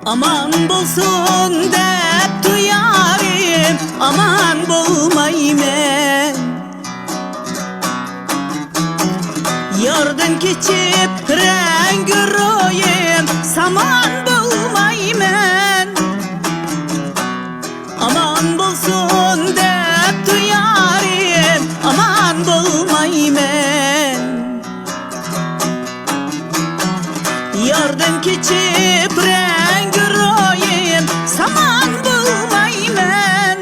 Aman bolsun dep duyarım, aman bolmayım ben. Yardan keçip rengi royum, saman bolmayım ben. Aman bolsun dep duyarım, aman bolmayım ben. Yardan keçip rengi royum, saman bolmayım ben.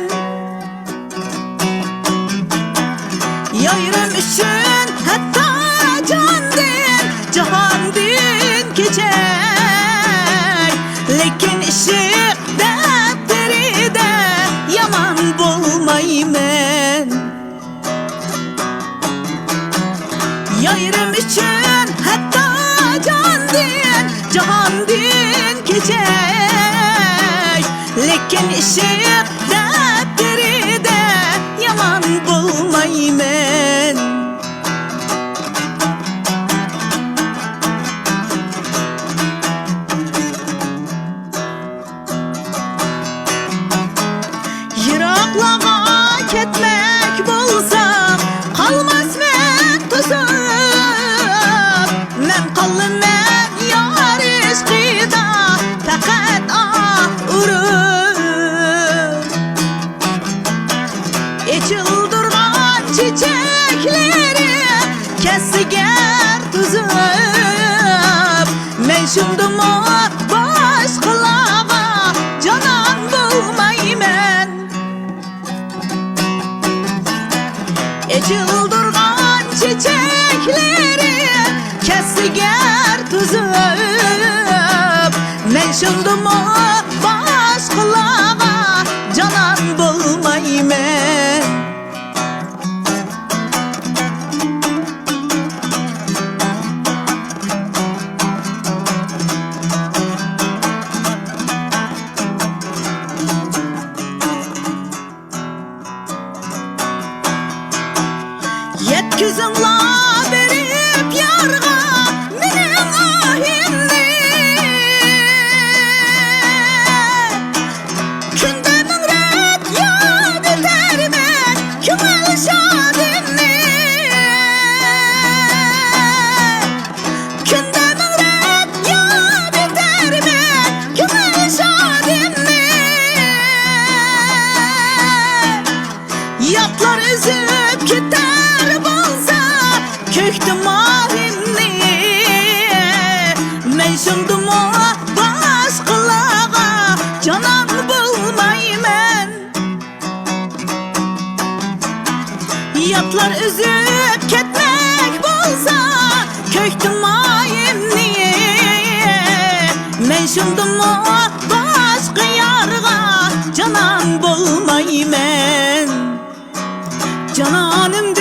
Yayrım üçün hatta candin, cahandin keçey. Lekin ışık defteride yaman bolmayım ben. Yayrım üçün hatta candin, cahandin keçey. Lekin ışık defteride yaman bolmayım ben. Yıraklığa ketmek bolsam, kalmaz men tuzum. Men kalım men yar işkida, fakat uğrur. İçildurgan çiçekleri kesiger tuzup. Men şundım o başkalarga canan bulmayım ben. Içildurgan çiçekleri kesiger tuzup. Men şundım o başkalarga canan bulmayım ben. Yetkizimla verip yarga menin ahimni. Günde münret yad edermen kümel şadimni. Günde münret yad edermen kümel şadimni. Yaplar üzüp gider bolsa köktüm ahimni. Men şundım o başkalarga canan bulmayım ben. Yaplar üzüp ketmek bolsa köktüm ahimni. Men şundım o başka yarga canan bulmayım ben. Cananım